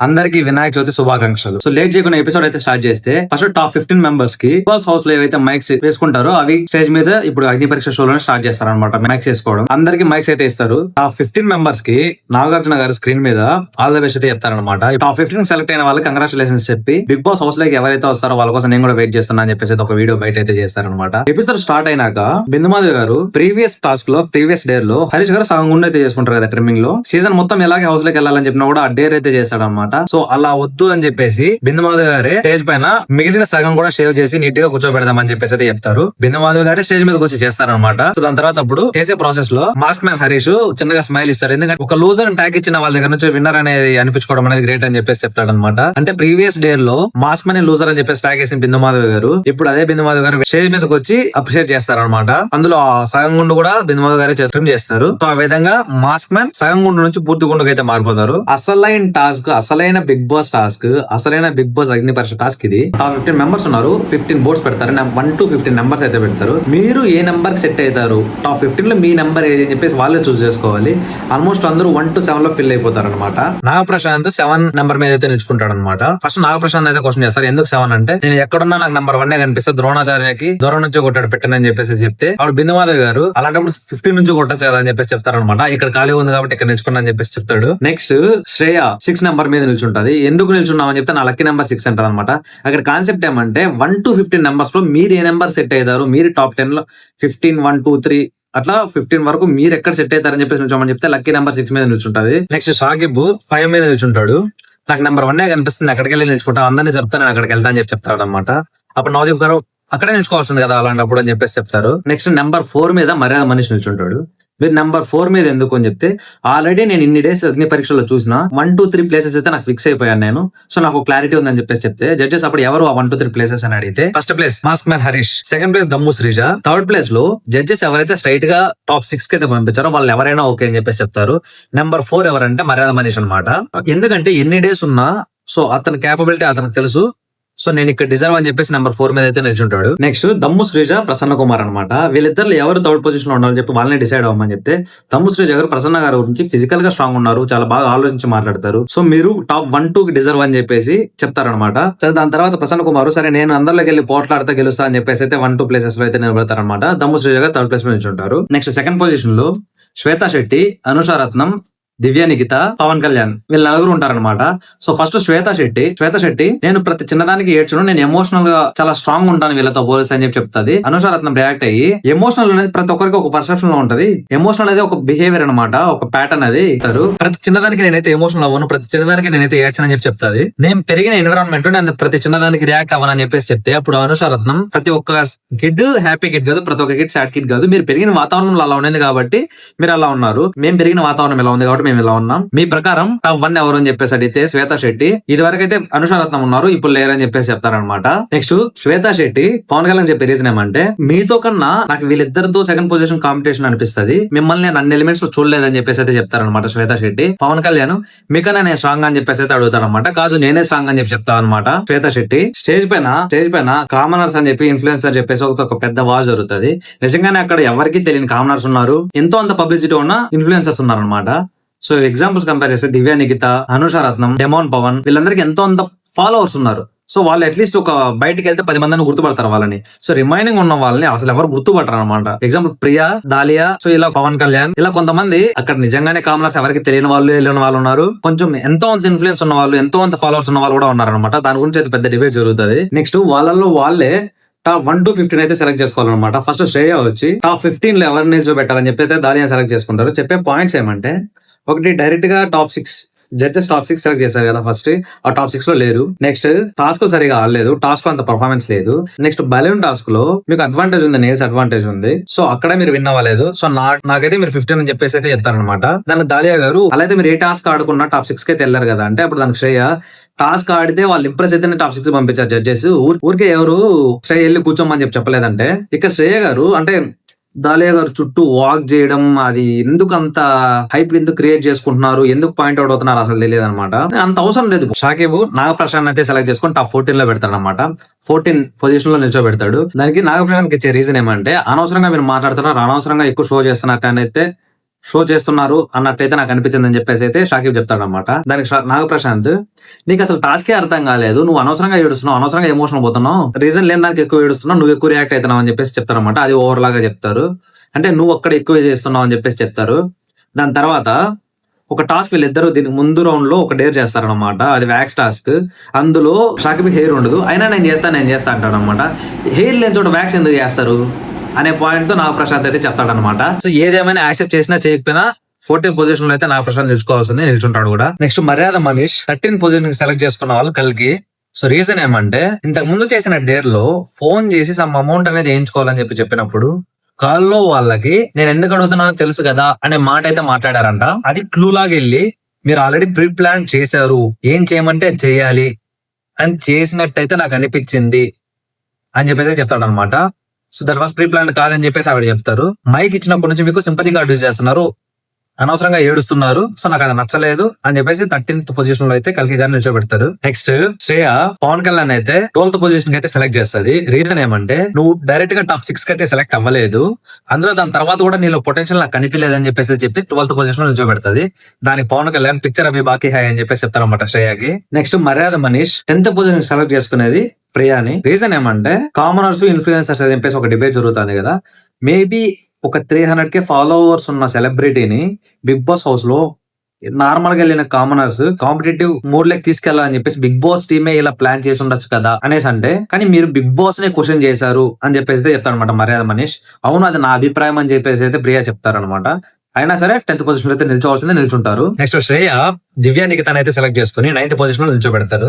అందరికి వినాయక చవితి శుభాకాంక్షలు. So late చేయకుండా ఎపిసోడ్ అయితే స్టార్ట్ చేస్తే ఫస్ట్ టాప్ 15 మెంబర్స్ కి బిగ్ బాస్ హౌస్ లో ఏవైతే మైక్స్ వేసుకుంటారో అవి స్టేజ్ మీద ఇప్పుడు అగ్ని పరీక్ష షోలో స్టార్ట్ చేస్తారు అనమాట. మైక్స్ వేసుకోవడం అందరికి మైక్స్ అయితే ఇస్తారు. టాప్ 15 మెంబర్స్ కి నాగార్జున గారు స్క్రీన్ మీద ఆల్ ద బెస్ట్ అయితే చెప్తారనమాట. టాప్ 15 సెలెక్ట్ అయిన వాళ్ళకి కంగ్రాచులేషన్స్ చెప్పి బిగ్ బాస్ హౌస్ లోకి ఎవరైతే వస్తారో వాళ్ళ కోసం నేను కూడా వెయిట్ చేస్తున్నా అని చెప్పేసి ఒక వీడియో బయట అయితే చేస్తారనమాట. ఎపిసోడ్ స్టార్ట్ అయినాక బిందుమాధవ్ గారు ప్రీవియస్ టాస్క్ లో ప్రీవియస్ డేర్ లో హరీష్ గారు సగం గుండె అయితే చేసుకుంటారు కదా ట్రిమ్మింగ్ లో. సీజన్ మొత్తం ఎలాగే హౌస్ లోకి వెళ్ళాలని చెప్పినా కూడా ఆ డేర్ అయితే చేస్తాడనమాట. సో అలా వద్దు అని చెప్పేసి బిందుమాధవ్ గారే స్టేజ్ పైన మిగిలిన సగం కూడా షేవ్ చేసి నీట్ గా కూర్చోబెడదామని చెప్పేసి అయితే చెప్తారు. బిందుమాధవ్ గారే స్టేజ్ మీదకి వచ్చి చేస్తారనమాట. సో దాని తర్వాత అప్పుడు చేసే ప్రాసెస్ లో మాస్క్ మ్యాన్ హరీష్ చిన్నగా స్మైల్ ఇస్తాడు. ఎందుకంటే ఒక లూజర్ ట్యాగ్ ఇచ్చిన వాళ్ళ దగ్గర నుంచి విన్నర్ అనేది అనిపించుకోవడం అనేది గ్రేట్ అని చెప్పేసి చెప్తాడు అనమాట. అంటే ప్రీవియస్ డేర్ లో మాస్క్ మ్యాన్ లూజర్ అని చెప్పేసి ట్యాగ్ వేసిన బిందుమాధవ్ గారు ఇప్పుడు అదే బిందుమాధవ్ గారు స్టేజ్ మీదకి వచ్చి అప్రిషియేట్ చేస్తారనమాట. అందులో ఆ సగం గుండు కూడా బిందుమాధవ్ గారే ట్రిమ్ చేస్తారు. సో ఆ విధంగా మాస్క్ మ్యాన్ సగం గుండు నుంచి పూర్తి గుండుకు అయితే మారిపోతారు. అసలైన టాస్క్, అసలైన బిగ్ బాస్ టాస్క్, అసలైన బిగ్ బాస్ అగ్ని పరీక్ష టాస్క్ ఇది. టాప్ 15 మెంబర్స్ ఉన్నారు, 15 బోర్డ్స్ పెడతారు. 1 to 15 నెంబర్స్ అయితే పెడతారు. మీరు ఏ నెంబర్ కి సెట్ అవుతారు, టాప్ 15 లో మీ నెంబర్ ఏది అని చెప్పేసి వాళ్ళే చూస్ చేసుకోవాలి. ఆల్మోస్ట్ అందరూ 1 to 7 లో ఫిల్ అయిపోతారు అనమాట. నాగప్రశాంత్ 7 నెంబర్ మీద అయితే నిల్చుకుంటాడు అనమాట. ఫస్ట్ నాగప్రశాంత్ అయితే క్వశ్చన్ చేస్తారు, ఎందుకు 7 అంటే నేను ఎక్కడున్నా నాకు నెంబర్ 1 కనిపిస్తే ద్రోణాచార్యకి దూరం నుంచి కొట్టాడు పెట్టనని చెప్పేసి చెప్తే అప్పుడు బిందుమాధవ్ గారు అలాంటప్పుడు 15 నుంచి కొట్టచ్చు కదా అని చెప్పేసి చెప్తారనమాట. ఇక్కడ ఖాళీ ఉంది కాబట్టి ఇక్కడ నిల్చుకున్నా అని చెప్పేసి చెప్తాడు. నెక్స్ట్ శ్రేయ 6 నెంబర్ మీద నిల్చుంటది. ఎందుకు నిల్చున్నామని చెప్తే నా లక్కీ నెంబర్ 6 అంటారు అనమాట. అక్కడ కాన్సెప్ట్ ఏమంటే 1 to 15 నెంబర్స్ లో మీరు ఏ నెంబర్ సెట్ అయ్యారు, మీరు టాప్ 10 లో 15, 1, 2, 3 అట్లా 15 వరకు మీరు ఎక్కడ సెట్ అవుతారని చెప్పేసి నిల్చోమని చెప్తే లక్కీ నెంబర్ 6 మీద నిల్చుంటది. నెక్స్ట్ షాకిబ్ 5 మీద నిల్చుంటాడు. నాకు నెంబర్ 1 కనిపిస్తుంది, అక్కడికి వెళ్ళి నిల్చుకుంటా, అందరినీ చెప్తాను నేను అక్కడికి వెళ్తా అని చెప్తాడు అనమాట. అప్పుడు నవదీప్ గారు అక్కడే నిల్చుకోవాల్సింది కదా అలాంటప్పుడు అని చెప్పేసి చెప్తారు. నెక్స్ట్ నెంబర్ 4 మీద మర్యాద మనిషి నిల్చుంటాడు. మీరు నెంబర్ 4 మీద ఎందుకు అని చెప్తే ఆల్రెడీ నేను ఇన్ని డేస్ అగ్ని పరీక్షలో చూసిన 1, 2, 3 ప్లేసెస్ అయితే నాకు ఫిక్స్ అయిపోయాను నేను. సో నాకు క్లారిటీ ఉందని చెప్పేసి చెప్తే జడ్జెస్ అప్పుడు ఎవరు ఆ 1, 2, 3 ప్లేసెస్ అని అడిగితే first place mask man Harish, second place దమ్ము శ్రీజ, థర్డ్ ప్లేస్ లో జడ్జెస్ ఎవరైతే స్ట్రైట్ గా టాప్ 6 కి అయితే పంపించారో వాళ్ళు ఎవరైనా ఓకే అని చెప్పేసి చెప్తారు. నెంబర్ 4 ఎవరంటే మర్యాద మనీష్ అనమాట. ఎందుకంటే ఎన్ని డేస్ ఉన్నా సో అతని క్యాపబిలిటీ అతనికి తెలుసు. సో నేను ఇక్కడ డిజర్వ్ అని చెప్పేసి నెంబర్ 4 మీద అయితే నిల్చుంటాడు. నెక్స్ట్ దమ్ము శ్రీజ, ప్రసన్న కుమార్ అనమాట. వీళ్ళిద్దరు ఎవరు థర్డ్ పొజిషన్ లో ఉండాలని చెప్పి వాళ్ళని డిసైడ్ అవ్వమని చెప్తే దమ్ము శ్రీజ గారు ప్రసన్న గారి గురించి ఫిజికల్ గా స్ట్రాంగ్ ఉన్నారు, చాలా బాగా ఆలోచించి మాట్లాడతారు. సో మీరు టాప్ 1, 2 కి డిజర్వ్ అని చెప్పేసి చెప్తారనమాట. సరే దాని తర్వాత ప్రసన్న కుమార్ సరే నేను అందరిలోకి వెళ్ళి పోట్లాడితే గెలుస్తా అని చెప్పేసి అయితే 1, 2 ప్లేసెస్ లో అయితే నిలబడతారనమాట. దమ్ము శ్రీజ గారు థర్డ్ ప్లేస్ లో నిల్చుంటారు. నెక్స్ట్ సెకండ్ పొజిషన్ లో శ్వేతా శెట్టి, అనుషా రత్నం, దివ్య నిఖిత, పవన్ కళ్యాణ్ వీళ్ళు నలుగురు ఉంటారనమాట. సో ఫస్ట్ శ్వేతా శెట్టి నేను ప్రతి చిన్నదానికి ఏడ్చును, నేను ఎమోషనల్ గా చాలా స్ట్రాంగ్ ఉంటాను వీళ్ళతో పోలీస్ అని చెప్పి చెప్తాది. అనుషా రత్నం రియాక్ట్ అయ్యి ఎమోషనల్ అనేది ప్రతి ఒక్కరికి ఒక పర్సెప్షన్ లో ఉంటది. ఎమోషనల్ అనేది ఒక బిహేవియర్ అనమాట, ఒక ప్యాటర్న్. అది ప్రతి చిన్నదానికి నేనైతే ఎమోషనల్ అవ్వను, ప్రతి చిన్నదానికి నేనైతే ఏడ్చనని చెప్పి చెప్తాది. నేను పెరిగిన ఎన్విరాన్మెంట్ నేను ప్రతి చిన్నదానికి రియాక్ట్ అవ్వనని చెప్పేసి చెప్తే అప్పుడు అనుషా రత్నం ప్రతి ఒక్క కిడ్ హ్యాపీ కిడ్ కాదు, ప్రతి ఒక్క కిడ్ సాడ్ కిడ్ కాదు, మీరు పెరిగిన వాతావరణంలో అలా ఉండేది కాబట్టి మీరు అలా ఉన్నారు, మేము పెరిగిన వాతావరణం ఎలా ఉంది కాబట్టి మేము ఇలా ఉన్నాం. మీ ప్రకారం టాప్ 1 ఎవరు అని చెప్పేసి అడిగితే శ్వేతా శెట్టి. ఇది వరకు అయితే అనుషా రత్నం ఉన్నారు, ఇప్పుడు లేరని చెప్పేసి చెప్తారనమాట. నెక్స్ట్ శ్వేతా శెట్టి పవన్ కళ్యాణ్ చెప్పే రీజన్ ఏమంటే మీతో కన్నా నాకు వీళ్ళిద్దరితో సెకండ్ పొజిషన్ కాంపిటీషన్ అనిపిస్తుంది, మిమ్మల్ని నేను అన్ని ఎలిమెంట్స్ లో చూడలేదని చెప్పేసి అయితే చెప్తారనమాట శ్వేతా శెట్టి. పవన్ కళ్యాణ్ మీకన్నా నేను స్ట్రాంగ్ అని చెప్పేసి అయితే అడుగుతారనమాట. కాదు నేనే స్ట్రాంగ్ అని చెప్పి చెప్తాను అనమాట శ్వేతా శెట్టి. స్టేజ్ పైన కామనర్స్ అని చెప్పి ఇన్ఫ్లుయెన్సర్ చెప్పేసి ఒక పెద్ద వాజ్ జరుగుతుంది. నిజంగానే అక్కడ ఎవరికి తెలియని కామనర్స్ ఉన్నారు, ఎంతో అంత పబ్లిసిటీ ఉన్న ఇన్ఫ్లుయెన్సర్స్ ఉన్నారనమాట. సో ఎగ్జాంపుల్స్ కంపేర్ చేస్తే దివ్య నిఖిత, అనుషా రత్నం, డెమోన్ పవన్ వీళ్ళందరికీ ఎంతో అంత ఫాలోవర్స్ ఉన్నారు. సో వాళ్ళు అట్లీస్ట్ ఒక బయటకి వెళ్తే 10 మందిని గుర్తుపడతారు వాళ్ళని. సో రిమైనింగ్ ఉన్న వాళ్ళని అసలు ఎవరు గుర్తుపడతారు అనమాట. ఎగ్జాంపుల్ ప్రియా, దాలియా, సో ఇలా పవన్ కళ్యాణ్, ఇలా కొంతమంది అక్కడ నిజంగానే కామనర్స్ ఎవరికి తెలియని వాళ్ళు వెళ్ళిన వాళ్ళు ఉన్నారు, కొంచెం ఎంతో అంత ఇన్ఫ్లుయెన్స్ ఉన్న వాళ్ళు, ఎంతో అంత ఫాలోవర్స్ ఉన్న వాళ్ళు కూడా ఉన్నారు అనమాట. దాని గురించి అయితే పెద్ద డిబేట్ జరుగుతుంది. నెక్స్ట్ వాళ్ళల్లో వాళ్ళే టాప్ 1 to 15 అయితే సెలెక్ట్ చేసుకోవాలన్నమాట. ఫస్ట్ శ్రేయ వచ్చి టాప్ 15 లో ఎవరిని నిల్చోబెట్టాలని చెప్పి అయితే దాలియా సెలెక్ట్ చేసుకుంటారు. చెప్పే పాయింట్స్ ఏమంటే ఒకటి డైరెక్ట్ గా టాప్ 6 జడ్జెస్ టాప్ 6 సెలెక్ట్ చేశారు కదా, ఫస్ట్ ఆ టాప్ 6 లో లేరు. నెక్స్ట్ టాస్క్ సరిగా ఆడలేదు, టాస్క్ లో అంత పర్ఫార్మెన్స్ లేదు. నెక్స్ట్ బలూన్ టాస్క్ లో మీకు అడ్వాంటేజ్ ఉంది, నేల్స్ అడ్వాంటేజ్ ఉంది, సో అక్కడ మీరు విన్ అవ్వలేదు. సో నాకైతే మీరు 15 అని చెప్పేసి అయితే చెప్తారనమాట. దానికి దాలియా గారు అలా అయితే మీరు ఏ టాస్క్ ఆడుకున్నా టాప్ 6 కి అయితే వెళ్ళారు కదా అంటే అప్పుడు దానికి శ్రేయ టాస్క్ ఆడితే వాళ్ళు ఇంప్రెస్ అయితే టాప్ 6 పంపించారు జడ్జెస్. ఊరికే ఎవరు శ్రేయ వెళ్ళి కూర్చోమని చెప్పలేదంటే ఇక్కడ శ్రేయ గారు అంటే దాలియా గారు చుట్టూ వాక్ చేయడం, అది ఎందుకు అంత హైప్ ఎందుకు క్రియేట్ చేసుకుంటున్నారు, ఎందుకు పాయింట్ అవుట్ అవుతున్నారు అసలు తెలియదు అనమాట. అంత అవసరం లేదు. షాకిబ్ నాగప్రశాంత్ అయితే సెలెక్ట్ చేసుకుని టాప్ 14 లో పెడతాడు అనమాట. 14 పొజిషన్ లో నిల్చోబెడతాడు. దానికి నాగప్రశాంత్ ఇచ్చే రీజన్ ఏమంటే అనవసరంగా మీరు మాట్లాడుతున్నారు, అనవసరంగా ఎక్కువ షో చేస్తున్నారు అని అయితే షో చేస్తున్నారు అన్నట్టయితే నాకు అనిపించింది అని చెప్పేసి అయితే షాకిబ్ చెప్తాడు అనమాట. దానికి నాగప్రశాంత్, నీకు అసలు టాస్కే అర్థం కాలేదు, నువ్వు అనవసరంగా ఏడుస్తున్నావు, అనవసరంగా ఎమోషనల్ పోతున్నావు, రీజన్ లేని దానికి ఎక్కువ ఏడుస్తున్నావు, నువ్వు ఎక్కువ రియాక్ట్ అవుతున్నావు అని చెప్పేసి చెప్తారు అనమాట. అది ఓవర్ లాగా చెప్తారు, అంటే నువ్వు అక్కడ ఎక్కువ చేస్తున్నావు అని చెప్పేసి చెప్తారు. దాని తర్వాత ఒక టాస్క్ వీళ్ళిద్దరు దీనికి ముందు రౌండ్ లో ఒక డేర్ చేస్తారనమాట. అది వ్యాక్స్ టాస్క్. అందులో షాకిబ్ హెయిర్ ఉండదు, అయినా నేను చేస్తా అంటాడు అనమాట. హెయిర్ లేని చోట వ్యాక్స్ ఎందుకు చేస్తారు అనే పాయింట్ తో నాగప్రశాంత్ అయితే చెప్తాడనమాట. సో ఏదేమైనా యాక్సెప్ట్ చేసినా చేయకపోయినా 14th పొజిషన్ లో అయితే నాగప్రశాంత్ నిలుచుకోవాల్సింది, నిల్చుంటాడు కూడా. నెక్స్ట్ మర్యాద మనీష్ 13th పొజిషన్ సెలెక్ట్ చేసుకున్న వాళ్ళు కల్కి. సో రీజన్ ఏమంటే ఇంతకు ముందు చేసిన డేర్ లో ఫోన్ చేసి సమ్ అమౌంట్ అనేది వేయించుకోవాలని చెప్పినప్పుడు కాల్లో వాళ్ళకి నేను ఎందుకు అడుగుతున్నానో తెలుసు కదా అనే మాట అయితే మాట్లాడారంట. అది క్లూ లాగా వెళ్ళి మీరు ఆల్రెడీ ప్రీ ప్లాన్ చేశారు, ఏం చేయమంటే చేయాలి అని చేసినట్టయితే నాకు అనిపించింది అని చెప్పేసి చెప్తాడు అనమాట. So that was pre plan కాదని చెప్పేసి ఆవిడ చెప్తారు. మైక్ ఇచ్చినప్పటి నుంచి మీకు సింపతి కార్డు యూజ్ చేస్తున్నారు, అనవసరంగా ఏడుస్తున్నారు, సో నాకు అది నచ్చలేదు అని చెప్పేసి 13th పొజిషన్ లో అయితే కల్కి గారిని నిల్చోబెడతారు. నెక్స్ట్ శ్రేయ పవన్ కళ్యాణ్ అయితే 12th పొజిషన్ కి అయితే సెలెక్ట్ చేస్తుంది. రీజన్ ఏమంటే నువ్వు డైరెక్ట్ గా టాప్ 6 కి అయితే సెలెక్ట్ అవ్వలేదు, అందులో దాని తర్వాత కూడా నీలో పొటెన్షియల్ నాకు కనిపించలేదు అని చెప్పేసి చెప్పి 12th పొజిషన్ లో నిల్చోబెడుతుంది. దానికి పవన్ కళ్యాణ్ పిక్చర్ అవి బాకీ హాయ్ అని చెప్పేసి చెప్తారన్నమాట శ్రేయకి. నెక్స్ట్ మర్యాద మనీష్ 10th పొజిషన్ సెలెక్ట్ చేసుకునేది ప్రియాని. రీజన్ ఏమంటే కామనర్స్ ఇన్ఫ్లుయెన్సర్స్ అని చెప్పేసి ఒక డిబేట్ జరుగుతుంది కదా, మేబీ ఒక 300K ఫాలోవర్స్ ఉన్న సెలబ్రిటీని బిగ్ బాస్ హౌస్ లో నార్మల్ గా వెళ్ళిన కామనర్స్ కాంపిటేటివ్ మూడ్ లెక్ తీసుకెళ్లాలని చెప్పేసి బిగ్ బాస్ టీమే ఇలా ప్లాన్ చేసి ఉండొచ్చు కదా అనేసి అంటే, కానీ మీరు బిగ్ బాస్ నే క్వశ్చన్ చేశారు అని చెప్పేసి చెప్తారనమాట మర్యాద మనీష్. అవును అది నా అభిప్రాయం అని చెప్పేసి అయితే ప్రియా చెప్తారనమాట. అయినా సరే 10th పొజిషన్ లో అయితే నిల్చోవాల్సిందే, నిల్చుంటారు. నెక్స్ట్ శ్రేయ దివ్యా నిఖితని అయితే సెలెక్ట్ చేసుకుని 9th పొజిషన్ లో నిల్చోబెడతారు.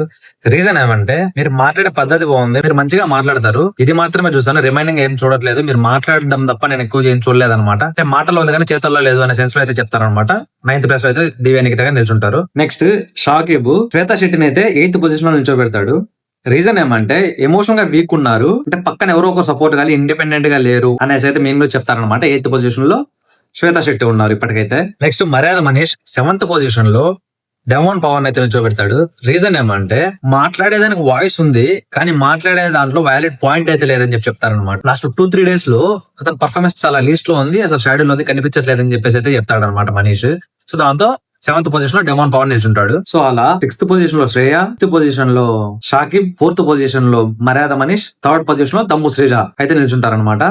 రీజన్ ఏమంటే మీరు మాట్లాడే పద్ధతి బాగుంది, మీరు మంచిగా మాట్లాడతారు, ఇది మాత్రమే చూస్తాను, రిమైనింగ్ ఏం చూడట్లేదు, మీరు మాట్లాడడం తప్ప నేను ఎక్కువ ఏం చూడలేదు అనమాట, అంటే మాటల్లో ఉంది కానీ చేతుల్లో లేదు అనే సెన్స్ లో అయితే చెప్తారనమాట. 9th ప్లేస్ లో అయితే దివ్యా నిఖితగా నిల్చుంటారు. నెక్స్ట్ షాకిబ్ శ్వేతా శెట్టిని అయితే 8th పొజిషన్ లో నిల్చోబెడతాడు. రీజన్ ఏమంటే ఎమోషనల్ గా వీక్ ఉన్నారు, అంటే పక్కన ఎవరో ఒక సపోర్ట్ కానీ ఇండిపెండెంట్ గా లేరు అనేసి అయితే మేము చెప్తారనమాట. 8th పొజిషన్ లో శ్వేతా శెట్టి ఉన్నారు ఇప్పటికైతే. నెక్స్ట్ మర్యాద మనీష్ 7th పొజిషన్ లో డెమోన్ పవన్ అయితే నిల్చోబెడతాడు. రీజన్ ఏమంటే మాట్లాడేదానికి వాయిస్ ఉంది కానీ మాట్లాడే దాంట్లో వ్యాలిడ్ పాయింట్ అయితే లేదని చెప్తారనమాట. లాస్ట్ 2-3 డేస్ లో అతని పర్ఫార్మెన్స్ చాలా లీస్ట్ లో ఉంది, అసలు షాడోలో ఉంది, కనిపించట్లేదని చెప్పేసి అయితే చెప్తాడు అనమాట మనీష్. సో దాంతో 7th పొజిషన్ లో డెమోన్ పవన్ నిల్చుంటాడు. సో అలా 6th పొజిషన్ లో శ్రేయ, 5th పొజిషన్ లో షాకిబ్, 4th పొజిషన్ లో మర్యాద మనీష్, 3rd పొజిషన్ లో దమ్ము శ్రీజ అయితే నిల్చుంటారనమాట.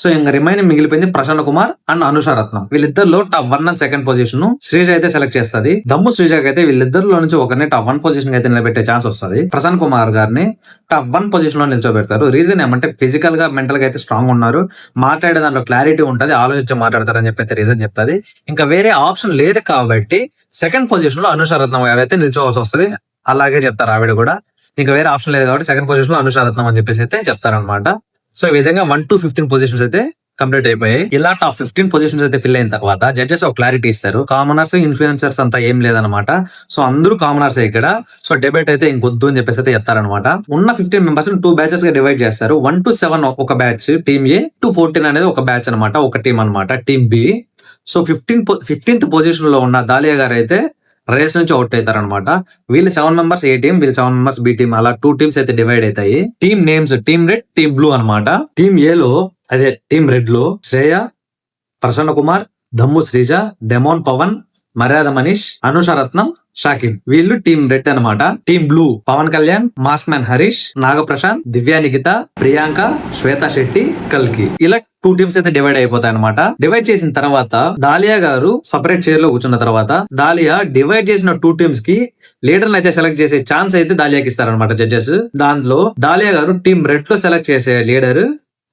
సో ఇంకా రిమైనింగ్ మిగిలిపోయింది ప్రసన్న కుమార్ అండ్ అనుషా రత్నం. వీళ్ళిద్దరిలో top 1 and 2nd position Sreeja అయితే సెలెక్ట్ చేస్తుంది. దమ్ము శ్రీజకి అయితే వీళ్ళిద్దరిలో నుంచి ఒకరిని టాప్ 1 పొజిషన్ అయితే నిలబెట్టే ఛాన్స్ వస్తుంది. ప్రసన్న కుమార్ గారిని టాప్ 1 పొజిషన్ లో నిల్చోబెడతారు. రీజన్ ఏమంటే ఫిజికల్ గా మెంటల్ గా అయితే స్ట్రాంగ్ ఉన్నారు, మాట్లాడే దాంట్లో క్లారిటీ ఉంటుంది, ఆలోచించి మాట్లాడతారని చెప్పి రీజన్ చెప్తుంది. ఇంకా వేరే ఆప్షన్ లేదు కాబట్టి 2nd పొజిషన్ లో అనుషా రత్నం గారు అయితే నిల్చోవాల్సి వస్తుంది. అలాగే చెప్తారు ఆవిడ కూడా, ఇంకా వేరే ఆప్షన్ లేదు కాబట్టి 2nd పొజిషన్ లో అనుషా రత్నం అని చెప్పేసి అయితే చెప్తారనమాట. సో ఈ విధంగా 1 to 15 పొజిషన్స్ అయితే కంప్లీట్ అయిపోయాయి. ఇలా టాప్ 15 పొజిషన్స్ అయితే ఫిల్ అయిన తర్వాత జడ్జెస్ ఒక క్లారిటీ ఇస్తారు, కామనర్స్ ఇన్ఫ్లుయెన్సర్స్ అంతా ఏం లేదనమాట. సో అందరూ కామనర్స్ ఇక్కడ. సో డిబేట్ అయితే ఇంకొద్దు అని చెప్పేసి అయితే చెప్తారనమాట. ఉన్న 15 మెంబర్స్ 2 బ్యాచెస్ గా డివైడ్ చేస్తారు. 1 to 7 ఒక బ్యాచ్ టీమ్ ఏ, 2 to 14 అనేది ఒక బ్యాచ్ అనమాట, ఒక టీం అనమాట, team B. So 15th position లో ఉన్న దాలియా గారు అయితే రేస్ నుంచి అవుట్ అవుతారు అనమాట. వీళ్ళు 7 మెంబర్స్ ఏ టీం, వీళ్ళు 7 మెంబర్స్ బి టీం, అలా 2 టీమ్స్ అయితే డివైడ్ అవుతాయి. Team names team red, team blue అనమాట. టీమ్ ఏ లో అదే టీమ్ రెడ్ లో శ్రేయ, ప్రసన్న కుమార్, దమ్ము శ్రీజ, డెమోన్ పవన్, మర్యాద మనీష్, అనుషా రత్నం, షాకిబ్, వీళ్ళు టీమ్ రెడ్ అనమాట. Team blue Pawan Kalyan, mask man Harish, Nagaprashanth, Divya Nikhita, Priyanka, Shweta Shetty, కల్కి, ఇలా 2 టీమ్స్ అయితే డివైడ్ అయిపోతాయి అనమాట. డివైడ్ చేసిన తర్వాత దాలియా గారు సపరేట్ చైర్ లో కూర్చున్న తర్వాత దాలియా డివైడ్ చేసిన 2 టీమ్స్ కి లీడర్ అయితే సెలెక్ట్ చేసే ఛాన్స్ అయితే దాలియాకి ఇస్తారనమాట జడ్జెస్. దాంట్లో దాలియా గారు టీమ్ రెడ్ లో సెలెక్ట్ చేసే లీడర్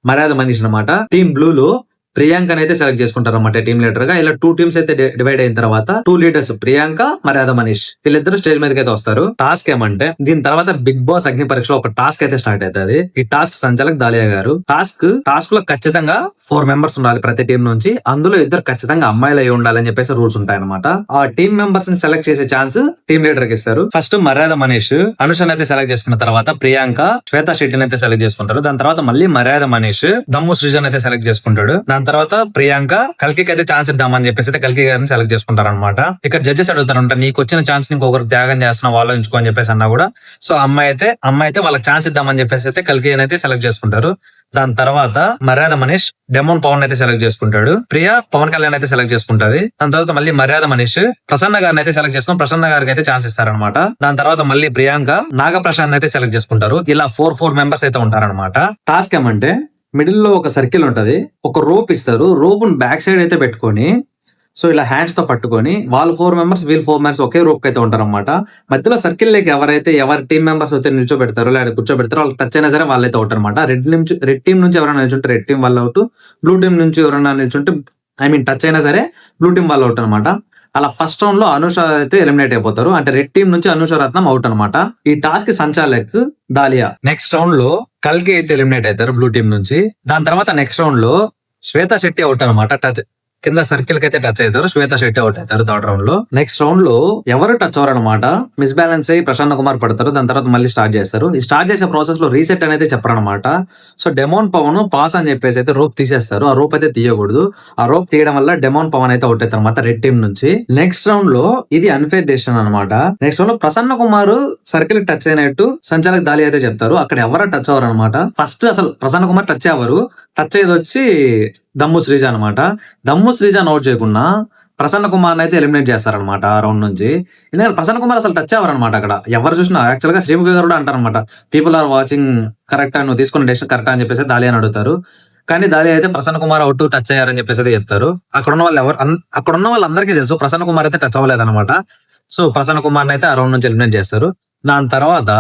మర్యాద మనీష్ అనమాట. టీమ్ బ్లూ లో ప్రియాంకని అయితే సెలెక్ట్ చేసుకుంటారు అనమాట టీమ్ లీడర్ గా. ఇలా 2 టీమ్స్ అయితే డివైడ్ అయిన తర్వాత 2 లీడర్స్ ప్రియాంక, మర్యాద మనీష్, వీళ్ళిద్దరు స్టేజ్ మీదకి అయితే వస్తారు. టాస్క్ ఏమంటే దీని తర్వాత బిగ్ బాస్ అగ్ని పరీక్షలో ఒక టాస్క్ అయితే స్టార్ట్ అవుతుంది. ఈ టాస్క్ సంచాలక్ దాలియా గారు. టాస్క్ లో ఖచ్చితంగా 4 మెంబర్స్ ఉండాలి ప్రతి టీం నుంచి, అందులో 2 ఖచ్చితంగా అమ్మాయిలు అయి ఉండాలని చెప్పేసి రూల్స్ ఉంటాయి అనమాట. ఆ టీమ్ మెంబర్స్ ని సెలెక్ట్ చేసే ఛాన్స్ టీమ్ లీడర్ కి ఇస్తారు. ఫస్ట్ మర్యాద మనీష్ అనుషన్ అయితే సెలెక్ట్ చేసుకున్న తర్వాత ప్రియాంక, శ్వేతా శెట్టిని అయితే సెలెక్ట్ చేసుకుంటారు. దాని తర్వాత మళ్ళీ మర్యాద మనీష్ దమ్ము సృజన్ అయితే సెలెక్ట్ చేసుకుంటాడు. దాని దాని తర్వాత ప్రియాంక కల్కి అయితే ఛాన్స్ ఇద్దామని చెప్పేసి అయితే కల్కి గారిని సెలెక్ట్ చేసుకుంటారు అనమాట. ఇక్కడ జడ్జెస్ అడుగుతారంట, నీకు వచ్చిన ఛాన్స్ ఇంకొకరు త్యాగం చేస్తున్నావు వాళ్ళు ఎంచుకో అని చెప్పేసి అన్నా కూడా, సో అమ్మాయి అయితే వాళ్ళకి ఛాన్స్ ఇద్దామని చెప్పేసి అయితే కల్కి అయితే సెలెక్ట్ చేసుకుంటారు. దాని తర్వాత మర్యాద మనీష్ డెమోన్ పవన్ అయితే సెలెక్ట్ చేసుకుంటాడు. ప్రియా పవన్ కళ్యాణ్ అయితే సెలెక్ట్ చేసుకుంటది. దాని తర్వాత మళ్ళీ మర్యాద మనీష్ ప్రసన్న గారిని అయితే సెలెక్ట్ చేసుకుని ప్రసన్న గారికి అయితే ఛాన్స్ ఇస్తారనమాట. దాని తర్వాత మళ్ళీ ప్రియాంక నాగ ప్రశాంత్ అయితే సెలెక్ట్ చేసుకుంటారు. ఇలా 4 మెంబర్స్ అయితే ఉంటారనమాట. టాస్క్ ఏమంటే మిడిల్ లో ఒక సర్కిల్ ఉంటది, ఒక రోప్ ఇస్తారు. రోప్ బ్యాక్ సైడ్ అయితే పెట్టుకొని సో ఇలా హ్యాండ్స్ తో పట్టుకొని వాళ్ళు 4 మెంబర్స్ వీళ్ళు 4 మెంబర్స్ ఒకే రోప్ అయితే ఉంటారన్నమాట. మధ్యలో సర్కిల్ లేక ఎవరి టీమ్ మెంబర్స్ అయితే నిల్చోబెడతారో లేదా కూర్చోబెడతారో వాళ్ళు టచ్ అయినా సరే వాళ్ళైతే అవుట్ అనమాట. రెడ్ టీం నుంచి ఎవరైనా నిల్చుంటే రెడ్ టీం వాళ్ళు అవుట్, బ్లూ టీం నుంచి ఎవరైనా నిల్చుంటే టచ్ అయినా సరే బ్లూ టీం వాళ్ళు అవుట్ అనమాట. అలా ఫస్ట్ రౌండ్ లో అనుష అయితే ఎలిమినేట్ అయిపోతారు. అంటే రెడ్ టీం నుంచి అనుష రత్నం అవుట్ అనమాట. ఈ టాస్క్ సంచాలక్ దాలియా. నెక్స్ట్ రౌండ్ లో కల్కి అయితే ఎలిమినేట్ అవుతారు బ్లూ టీం నుంచి. దాని తర్వాత నెక్స్ట్ రౌండ్ లో శ్వేతా శెట్టి అవుట్ అనమాట. టచ్ కింద సర్కిల్ కి అయితే టచ్ అవుతారు. శ్వేతా శెట్టి అవుట్ అవుతారు థర్డ్ రౌండ్ లో. నెక్స్ట్ రౌండ్ లో ఎవరు టచ్ అవరు అనమాట. మిస్ బ్యాలెన్స్ అయ్యి ప్రశాంత్ కుమార్ పడతారు. దాని తర్వాత మళ్ళీ స్టార్ట్ చేస్తారు. ఈ స్టార్ట్ చేసే ప్రాసెస్ లో రీసెట్ అనేది చెప్పరనమాట. సో డెమోన్ పవన్ పాస్ అని చెప్పేసి అయితే రోప్ తీసేస్తారు. ఆ రోప్ అయితే తీయకూడదు. ఆ రోప్ తీయడం వల్ల డెమోన్ పవన్ అయితే అవుట్ అవుతారు అనమాట రెడ్ టీం నుంచి. నెక్స్ట్ రౌండ్ లో ఇది అన్ఫేర్ డెసిషన్ అనమాట. నెక్స్ట్ రౌండ్ లో ప్రసన్న కుమార్ సర్కిల్ టచ్ అయినట్టు సంచాలక్ దాలి అయితే చెప్తారు. అక్కడ ఎవరు టచ్ అవరు అనమాట. ఫస్ట్ అసలు ప్రసన్న కుమార్ టచ్ అవ్వరు. టచ్ అయ్యేది వచ్చి దమ్ము శ్రీజ అనమాట. దమ్ము శ్రీజ అవుట్ చేయకుండా ప్రసన్న కుమార్ అయితే ఎలిమినేట్ చేస్తారనమాట ఆ రౌండ్ నుంచి. ఎందుకంటే ప్రసన్న కుమార్ అసలు టచ్ అవ్వరనమాట. అక్కడ ఎవరు చూసినా యాక్చువల్ గా శ్రీముఖి గారు కూడా అంటారనమాట, పీపుల్ ఆర్ వాచింగ్ కరెక్ట్ అని, నువ్వు తీసుకున్న డెసిషన్ కరెక్ట్ అని చెప్పేసి దాలి అని అడుగుతారు. కానీ దాలి అయితే ప్రసన్న కుమార్ అవుట్ టచ్ అయ్యారని చెప్పేసి అయితే చెప్తారు. అక్కడ ఉన్న వాళ్ళందరికీ తెలుసు ప్రసన్న కుమార్ అయితే టచ్ అవ్వలేదన్నమాట. సో ప్రసన్న కుమార్ అయితే ఆ రౌండ్ నుంచి ఎలిమినేట్ చేస్తారు. దాని తర్వాత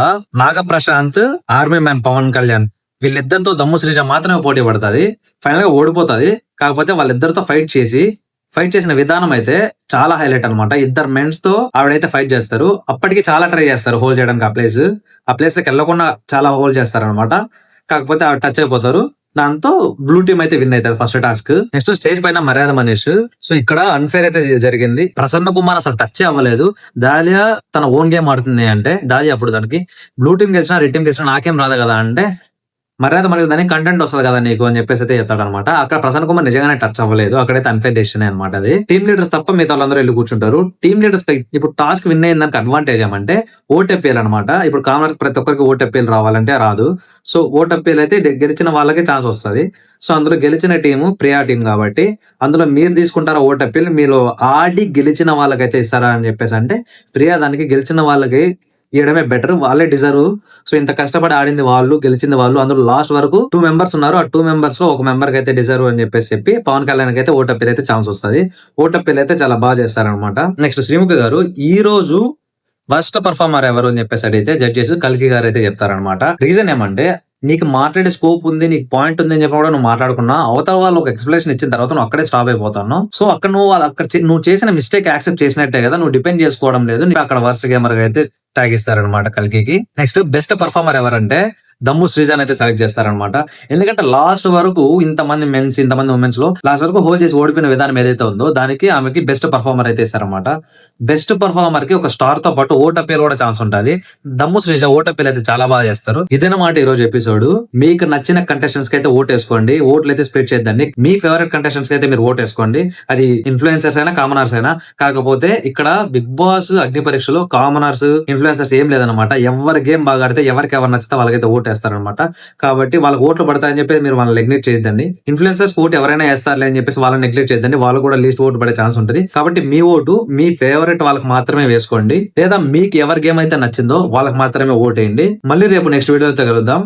నాగ ప్రశాంత్, ఆర్మీ మ్యాన్ పవన్ కళ్యాణ్ వీళ్ళిద్దరితో దమ్ము శ్రీజ మాత్రమే పోటీ పడుతుంది. ఫైనల్ గా ఓడిపోతుంది. కాకపోతే వాళ్ళిద్దరితో ఫైట్ చేసిన విధానం అయితే చాలా హైలైట్ అనమాట. ఇద్దరు మెన్స్ తో ఆవిడైతే ఫైట్ చేస్తారు. అప్పటికి చాలా ట్రై చేస్తారు హోల్డ్ చేయడానికి. ఆ ప్లేస్ లోకి వెళ్లకుండా చాలా హోల్డ్ చేస్తారు అనమాట. కాకపోతే ఆవిడ టచ్ అయిపోతారు. దాంతో బ్లూ టీమ్ అయితే విన్ అవుతుంది ఫస్ట్ టాస్క్. నెక్స్ట్ స్టేజ్ పైన మర్యాద మనీష్. సో ఇక్కడ అన్ఫేర్ అయితే జరిగింది. ప్రసన్న కుమార్ అసలు టచ్ అవ్వలేదు. దాలియా తన ఓన్ గేమ్ ఆడుతుంది అంటే దాలియా అప్పుడు దానికి బ్లూ టీమ్ గెలిచినా రెడ్ టీమ్ గెలిచినా నాకేం రాదు కదా అంటే, మర్యాద మనకి దానికి కంటెంట్ వస్తుంది కదా నీకు అని చెప్పేసి అయితే చెప్తాడు అనమాట. అక్కడ ప్రసన్న కుమార్ నిజంగానే టచ్ అవ్వలేదు. అక్కడైతే అన్ఫేర్ డెసిషన్ అనమాట. అది టీమ్ లీడర్స్ తప్ప మిగతా వాళ్ళందరూ వెళ్ళి కూర్చుంటారు. టీమ్ లీడర్స్ ఇప్పుడు టాస్క్ విన్ అయిన దానికి అడ్వాంటేజ్ ఏమంటే ఓటెప్పేయాలి అనమాట. ఇప్పుడు కామన్ ప్రతి ఒక్కరికి ఓటెప్పేలు రావాలంటే రాదు. సో ఓటెప్పేలు అయితే గెలిచిన వాళ్ళకే ఛాన్స్ వస్తుంది. సో అందులో గెలిచిన టీము ప్రియా టీం కాబట్టి అందులో మీరు తీసుకుంటారా ఓటెప్పేలు, మీరు ఆడి గెలిచిన వాళ్ళకైతే ఇస్తారా అని చెప్పేసి అంటే ప్రియా దానికి గెలిచిన వాళ్ళకి ఇవ్వడమే బెటర్. వాళ్ళే డిజర్వ్. సో ఇంత కష్టపడి ఆడింది వాళ్ళు, గెలిచింది వాళ్ళు. అందులో లాస్ట్ వరకు 2 మెంబర్స్ ఉన్నారు. ఆ 2 మెంబర్స్ లో ఒక మెంబర్ కి అయితే డిజర్వ్ అని చెప్పి పవన్ కళ్యాణ్ అయితే ఓటప్పీల్ అయితే ఛాన్స్ వస్తుంది. ఓటప్పీల్ అయితే చాలా బాగా చేస్తారనమాట. నెక్స్ట్ శ్రీముఖి గారు ఈ రోజు వర్స్ట్ పర్ఫార్మర్ ఎవరు అని చెప్పేసి అడిగితే జడ్జెస్ కల్కి గారు అయితే చెప్తారనమాట. రీజన్ ఏమంటే నీకు మాట్లాడే స్కోప్ ఉంది, నీకు పాయింట్ ఉంది అని చెప్పి కూడా నువ్వు మాట్లాడుకున్నా అవతల వాళ్ళు ఒక ఎక్స్ప్లెనేషన్ ఇచ్చిన తర్వాత నువ్వు అక్కడే స్టాప్ అయిపోతాను. సో అక్కడ నువ్వు చేసిన మిస్టేక్ యాక్సెప్ట్ చేసినట్టే కదా, నువ్వు డిపెండ్ చేసుకోవడం లేదు. అక్కడ వర్స్ట్ గేమర్ గా అయితే ట్యాగ్ ఇస్తారనమాట కల్కి. నెక్స్ట్ బెస్ట్ పర్ఫార్మర్ ఎవరంటే దమ్ము శ్రీజాన్ అయితే సెలెక్ట్ చేస్తారనమాట. ఎందుకంటే లాస్ట్ వరకు ఇంతమంది మెన్స్ ఇంతమంది ఉమెన్స్ లో లాస్ట్ వరకు హోల్డ్ చేసి ఓడిపోయిన విధానం ఏదైతే ఉందో దానికి ఆమెకి బెస్ట్ పర్ఫార్మర్ అయితే ఇస్తారనమాట. బెస్ట్ పర్ఫార్మర్ కి ఒక స్టార్ తో పాటు ఓటప్పేలు కూడా ఛాన్స్ ఉంటుంది. దమ్ము శ్రీజ ఓటప్పేలు అయితే చాలా బాగా చేస్తారు. ఇదేనమాట ఈ రోజు ఎపిసోడ్. మీకు నచ్చిన కంటెస్టెంట్స్ కి అయితే ఓట్ వేసుకోండి. ఓట్లు అయితే స్ప్రెడ్ చేద్దండి. మీ ఫేవరెట్ కంటెస్టెంట్స్ కి అయితే మీరు ఓట్ వేసుకోండి. అది ఇన్ఫ్లుయెన్సర్స్ అయినా కామనర్స్ అయినా. కాకపోతే ఇక్కడ బిగ్ బాస్ అగ్ని పరీక్షలో కామనర్స్ ఇన్ఫ్లుయెన్సర్స్ ఏం లేదనమాట. ఎవరి గేమ్ బాగా ఆడితే ఎవరికి ఎవరు నచ్చితే వాళ్ళకైతే ఓట్ వేస్తారనమాట. కాబట్టి వాళ్ళకి ఓట్లు పడతాయని చెప్పి మీరు వాళ్ళని నెగ్లెక్ట్ చేయొద్దండి. ఇన్ఫ్లుయెన్సర్స్ ఓటు ఎవరైనా వేస్తారులే అని చెప్పేసి వాళ్ళని నెగ్లెక్ట్ చేయొద్దండి. వాళ్ళు కూడా లీస్ట్ ఓటు పడే ఛాన్స్ ఉంటుంది. కాబట్టి మీ ఓటు మీ ఫేవరెట్ వాళ్ళకి మాత్రమే వేసుకోండి. లేదా మీకు ఎవరి గేమ్ అయితే నచ్చిందో వాళ్ళకి మాత్రమే ఓట్ వేయండి. మళ్ళీ రేపు నెక్స్ట్ వీడియోతో కలుద్దాం.